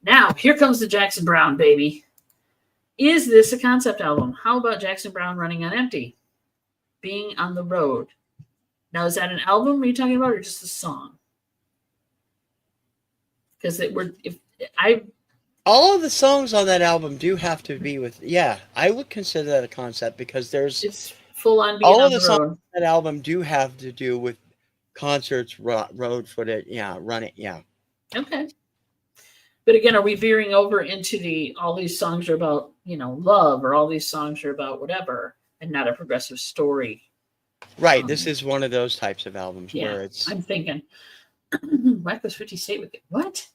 Now, here comes the Jackson Browne, baby. Is this a concept album? How about Jackson Browne Running on Empty? Being on the Road. Now, is that an album are you talking about, or just a song? Because all of the songs on that album do have to be with, yeah, I would consider that a concept, because it's full on being all on of the the songs road. on that album do have to do with concerts, road footage, running, yeah. Okay. But again, are we veering over into all these songs are about, love, or all these songs are about whatever, and not a progressive story? Right. This is one of those types of albums where it's. I'm thinking, Wacko's 50 State with it. What?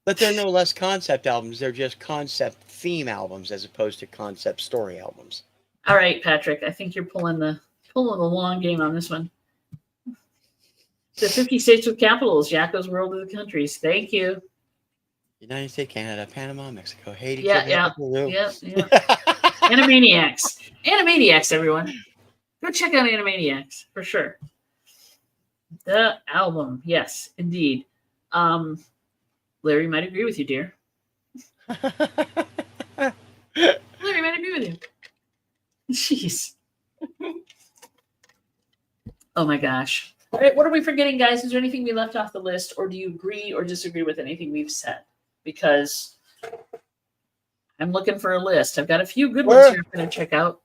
But they're no less concept albums. They're just concept theme albums as opposed to concept story albums. All right, Patrick. I think you're pulling the long game on this one. The 50 States with Capitals, Yakko's World of the Countries. Thank you. United States, Canada, Panama, Mexico, Haiti, Yeah. Animaniacs, everyone. Go check out Animaniacs for sure. The album, yes, indeed. Larry might agree with you, dear. Larry might agree with you. Jeez. Oh my gosh. All right, what are we forgetting, guys? Is there anything we left off the list, or do you agree or disagree with anything we've said? Because I'm looking for a list. I've got a few good ones here I'm going to check out.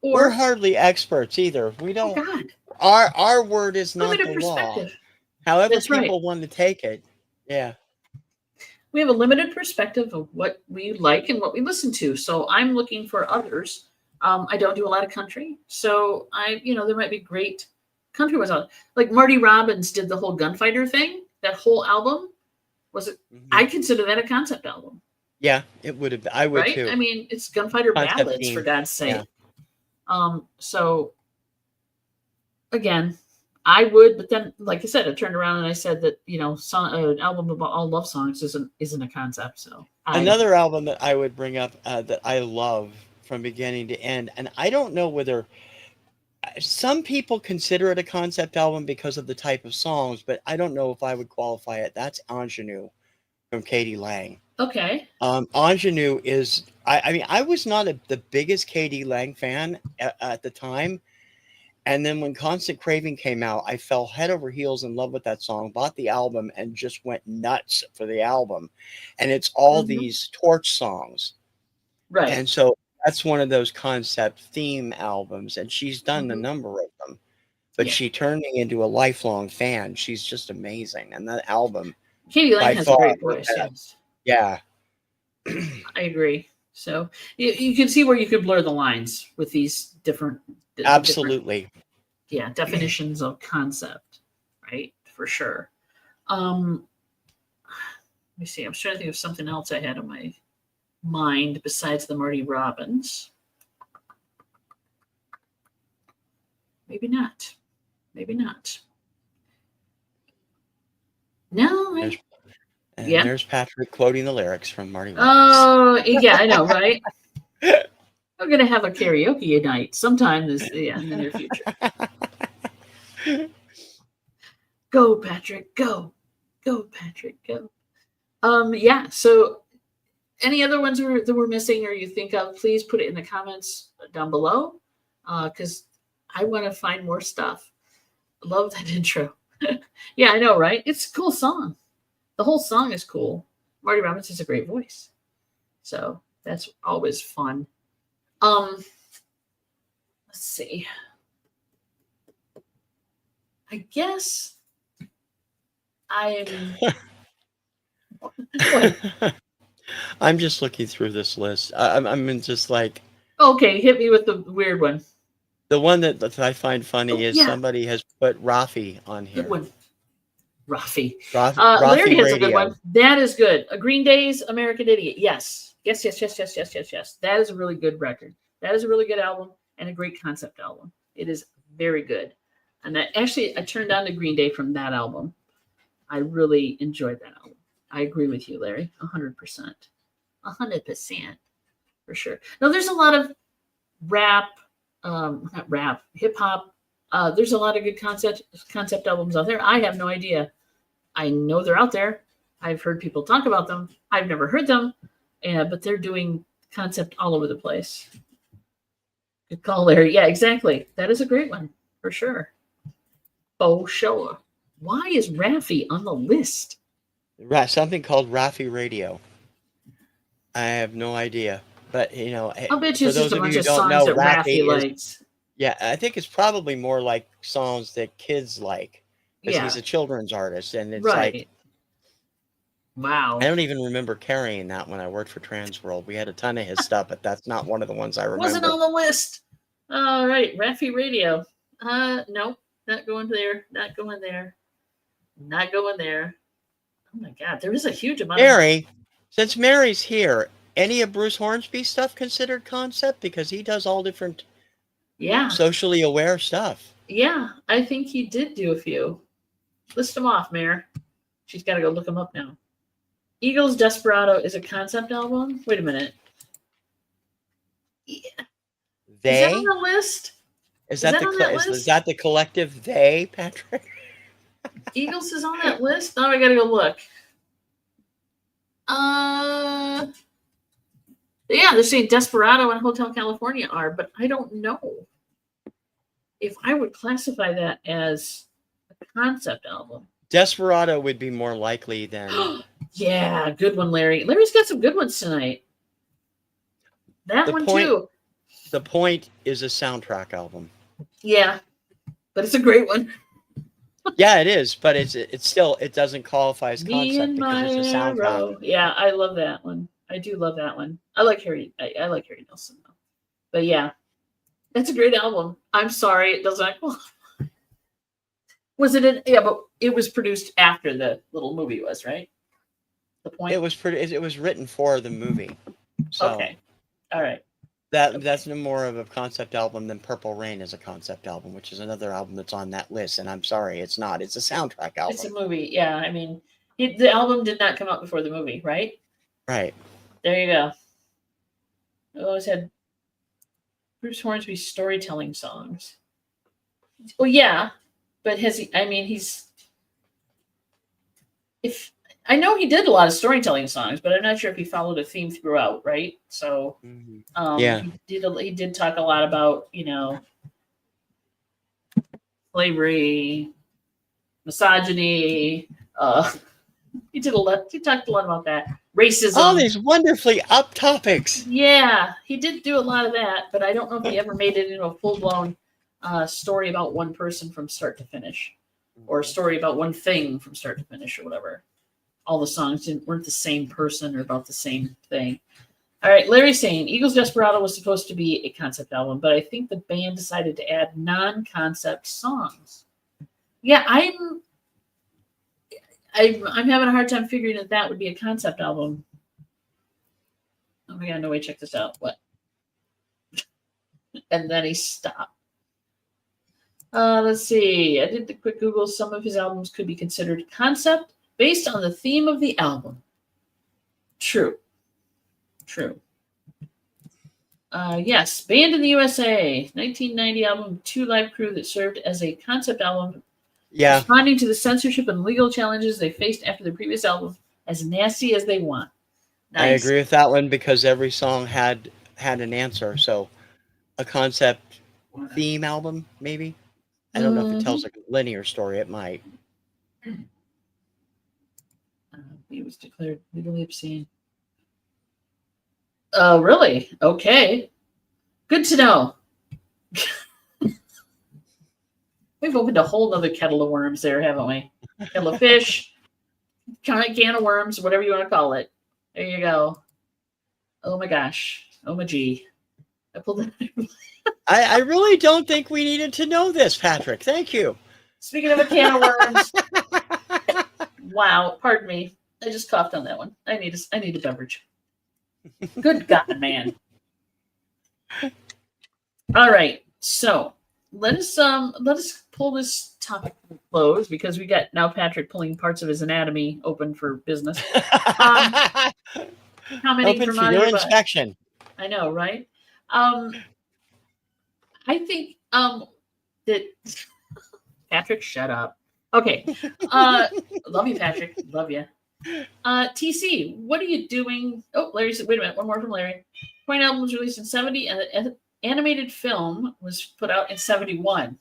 We're hardly experts either. We don't. Oh God. Our word is not the law. However, people want to take it. Yeah. We have a limited perspective of what we like and what we listen to. So I'm looking for others. I don't do a lot of country, so there might be great country ones on. Like Marty Robbins did the whole gunfighter thing. That whole album was it? Mm-hmm. I consider that a concept album. Yeah, it would have. I would right? too. I mean, it's gunfighter ballads for God's sake. Yeah. So again, I would, but then, like I said, I turned around and I said that an album about all love songs isn't a concept. So another album that I would bring up that I love from beginning to end, and I don't know whether some people consider it a concept album because of the type of songs, but I don't know if I would qualify it. That's Ingenue from Katie Lang. Okay. Ingenue is, I mean, I was not the biggest Katie Lang fan at the time. And then when Constant Craving came out, I fell head over heels in love with that song, bought the album, and just went nuts for the album. And it's all these torch songs. Right. And so that's one of those concept theme albums. And she's done a number of them. But she turned me into a lifelong fan. She's just amazing. And that album. Katie Lang has a great voice. Yes. Yeah. I agree. So you can see where you could blur the lines with these different. Absolutely. Definitions of concept, right? For sure. Let me see. I'm trying to think of something else I had on my mind besides the Marty Robbins. Maybe not. No. There's Patrick quoting the lyrics from Marty Robbins. Oh, yeah, I know, right? I'm going to have a karaoke night sometime in the near future. Go, Patrick, go. Go, Patrick, go. So any other ones that we're missing or you think of, please put it in the comments down below, because I want to find more stuff. I love that intro. Yeah, I know, right? It's a cool song. The whole song is cool. Marty Robbins has a great voice. So that's always fun. Let's see. I guess I'm. I'm just looking through this list. I'm just like Okay, hit me with the weird one. the one that I find funny Oh is yeah, somebody has put Rafi on good here. one. Rafi. Rafi Larry has a good Radio. one. That is good. A Green Day's American Idiot. Yes. Yes, yes, yes, yes, yes, yes, yes. That is a really good record. That is a really good album and a great concept album. It is very good. And that actually I turned on to Green Day from that album. I really enjoyed that album. I agree with you, Larry. 100%. 100% for sure. Now there's a lot of rap, not rap, hip hop. There's a lot of good concept albums out there. I have no idea. I know they're out there. I've heard people talk about them. I've never heard them, but they're doing concept all over the place. Good call, Larry. Yeah, exactly. That is a great one for sure. Oh, sure. Why is Raffi on the list? Something called Rafi Radio. I have no idea. But, I'll bet you for it's just those a of you bunch who of don't songs know, that Raffi Rafi is, likes. yeah, I think it's probably more like songs that kids like because Yeah, he's a children's artist. And it's like, right. Wow. I don't even remember carrying that when I worked for Transworld. We had a ton of his stuff, but that's not one of the ones I Wasn't remember. on the list. All right, Raffi Radio. Nope, not going there. Not going there. Not going there. Oh my God, there is a huge amount of. Mary, since Mary's here, any of Bruce Hornsby's stuff considered concept? Because he does all different Yeah, socially aware stuff. yeah, I think he did do a few. List them off, Mayor. She's got to go look them up now. Eagles Desperado is a concept album. Wait a minute. Yeah. Is that on They? the list? Is Is that that on that is list? that the collective they, Patrick? Eagles is on that list? Now I got to go look. Yeah, they're saying Desperado and Hotel California are, but I don't know if I would classify that as a concept album. Desperado would be more likely than Yeah, good one, Larry. Larry's got some good ones tonight. That the one point. too. The Point is a soundtrack album. Yeah, but it's a great one. Yeah, it is, but it's still it doesn't qualify as Me concept and because my it's a soundtrack. arrow. Yeah, I love that one. I do love that one. I like Harry. I like Harry Nilsson though. But yeah, that's a great album. I'm sorry, it doesn't. Was it? Yeah, but it was produced after the little movie was, right? The Point. It was written for the movie. So Okay. All right. that's no more of a concept album than Purple Rain is a concept album, which is another album that's on that list. And I'm sorry, it's not. It's a soundtrack album. It's a movie. Yeah, I mean, the album did not come out before the movie, right? Right. There you go. We always had Bruce Hornsby storytelling songs. Well, yeah, but has he? I mean, if I know he did a lot of storytelling songs, but I'm not sure if he followed a theme throughout, right? So, Yeah. he did talk a lot about slavery, misogyny. He did a lot. He talked a lot about that. Racism. All these wonderfully up topics. Yeah, he did do a lot of that, but I don't know if he ever made it into a full blown story about one person from start to finish, or a story about one thing from start to finish, or whatever. All the songs weren't the same person or about the same thing. All right, Larry's saying Eagles Desperado was supposed to be a concept album, but I think the band decided to add non-concept songs. Yeah, I'm having a hard time figuring that would be a concept album. Oh my God, no way, check this out. What? And then he stopped. Let's see. I did the quick Google. Some of his albums could be considered concept based on the theme of the album. True. Yes, Band in the USA, 1990 album, 2 live crew that served as a concept album. Yeah. Responding to the censorship and legal challenges they faced after the previous album, As Nasty as They Want. Nice. I agree with that one because every song had an answer. So a concept theme album, maybe. I don't know if it tells a linear story. It might. He was declared legally obscene. Oh, really? Okay. Good to know. We've opened a whole other kettle of worms there, haven't we? Kettle of fish, can of worms, whatever you want to call it. There you go. Oh my gosh. Oh my G. I pulled it. I really don't think we needed to know this, Patrick. Thank you. Speaking of a can of worms. Wow. Pardon me. I just coughed on that one. I need a beverage. Good God, man. All right. So let us pull this topic to a close because we got now Patrick pulling parts of his anatomy open for business. Commenting Open from for out of your your butt. inspection. I know, right? I think that Patrick, shut up. Okay. Love you, Patrick. Love you. TC, what are you doing? Oh, Larry said, wait a minute, one more from Larry. Point album was released in 70 and the animated film was put out in 71.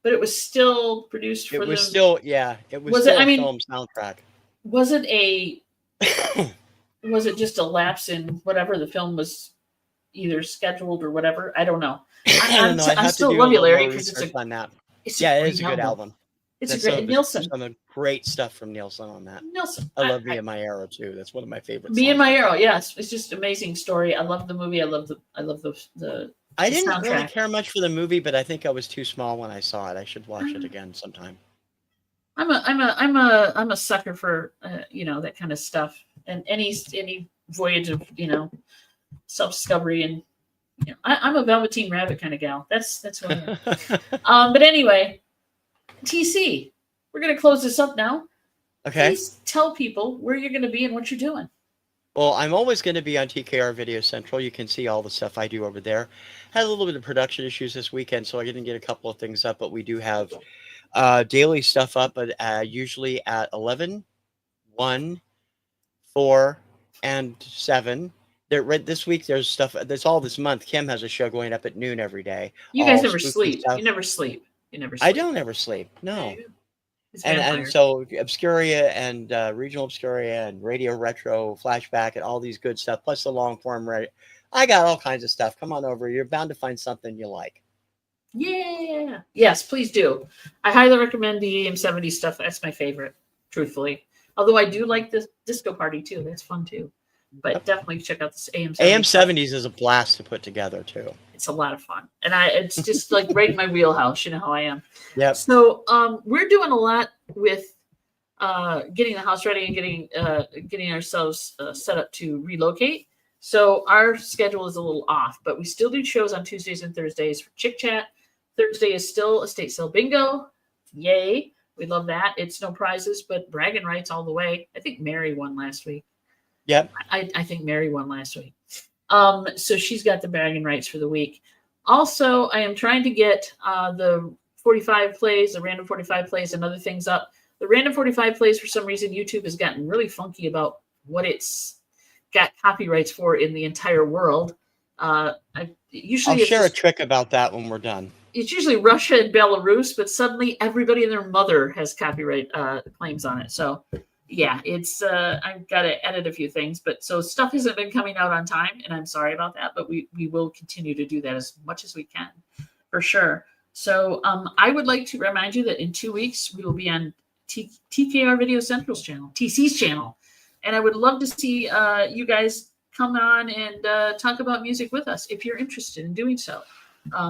But it was still produced for It was the still, yeah, it was Was still it- I a mean- film soundtrack. was it a was it just a lapse in whatever the film was either scheduled or whatever? I don't know. I don't know. I'd I have still to do love a you, little Larry, more because research on that. it's Yeah, a it great is a good album. It's That's a great Nilsson. some of great stuff from Nilsson on that. Nilsson. I love Me and My Arrow too. That's one of my favorites. Me and My Arrow, yes. It's just an amazing story. I love the movie. I love the I didn't really soundtrack. care much for the movie, but I think I was too small when I saw it. I should watch it again sometime. I'm a sucker for that kind of stuff and any voyage of self-discovery and I'm a Velveteen Rabbit kind of gal. That's who I am. But anyway, TC, we're gonna close this up now. Okay. Please tell people where you're gonna be and what you're doing. Well, I'm always going to be on TKR Video Central. You can see all the stuff I do over there. Had a little bit of production issues this weekend, so I didn't get a couple of things up, but we do have daily stuff up, but usually at 11, 1, 4, and 7. This week there's stuff. That's all this month. Kim has a show going up at noon every day. You guys all never spooky sleep. stuff. You never sleep. You never sleep. I don't ever sleep. No. It's And vampire. so Obscuria and regional Obscuria and radio retro flashback and all these good stuff, plus the long form. I got all kinds of stuff. Come on over. You're bound to find something you like. Yeah. Yes, please do. I highly recommend the AM70 stuff. That's my favorite, truthfully. Although I do like the disco party too. That's fun too. But definitely check out this AM70. AM70s is a blast to put together too. It's a lot of fun. And it's just like right in my wheelhouse. You know how I am. Yep. So we're doing a lot with getting the house ready and getting ourselves set up to relocate. So our schedule is a little off, but we still do shows on Tuesdays and Thursdays for Chick Chat. Thursday is still estate sale bingo. Yay. We love that. It's no prizes, but bragging rights all the way. I think Mary won last week. Yep. I think Mary won last week. So she's got the bragging rights for the week. Also, I am trying to get the 45 plays, the random 45 plays, and other things up. The random 45 plays, for some reason, YouTube has gotten really funky about what it's got copyrights for in the entire world. I'll share a trick about that when we're done. It's usually Russia and Belarus, but suddenly everybody and their mother has copyright claims on it. So yeah, it's I've got to edit a few things, but so stuff hasn't been coming out on time, and I'm sorry about that, but we will continue to do that as much as we can, for sure. So I would like to remind you that in 2 weeks we will be on TKR Video Central's channel, TC's channel, and I would love to see you guys come on and talk about music with us if you're interested in doing so.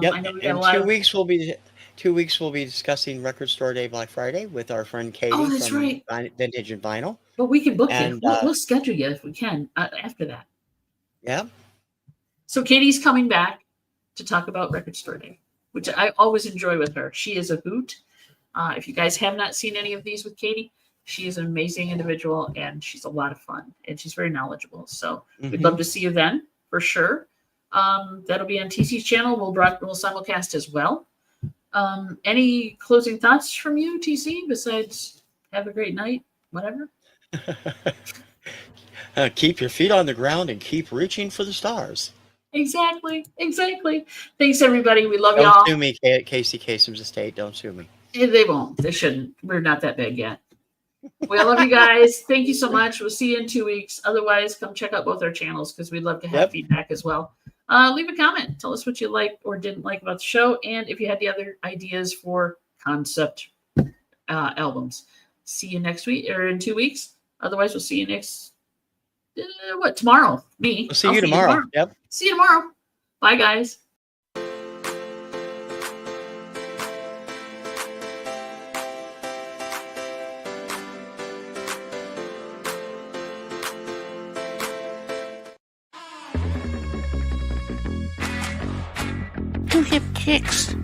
Yep. I know we got In a lot 2 of weeks we'll be discussing Record Store Day Black Friday with our friend Katie that's right. Vintage and Vinyl. But we can book And, you. We'll schedule you if we can after that. Yeah. So Katie's coming back to talk about Record Store Day, which I always enjoy with her. She is a hoot. If you guys have not seen any of these with Katie, she is an amazing individual and she's a lot of fun and she's very knowledgeable. So we'd love to see you then for sure. That'll be on TC's channel. We'll simulcast as well. Any closing thoughts from you, TC, besides have a great night, whatever? Keep your feet on the ground and keep reaching for the stars. Exactly. Thanks, everybody. We love Don't y'all. sue me, Casey Kasem's estate. Don't sue me. They won't. They shouldn't. We're not that big yet. We love you guys. Thank you so much. We'll see you in 2 weeks. Otherwise, come check out both our channels because we'd love to have feedback as well. Leave a comment. Tell us what you liked or didn't like about the show. And if you had the other ideas for concept albums. See you next week or in 2 weeks. Otherwise, we'll see you next What, tomorrow? Me. We'll see I'll you tomorrow. Yep. See you tomorrow. Bye, guys. Do hip kicks.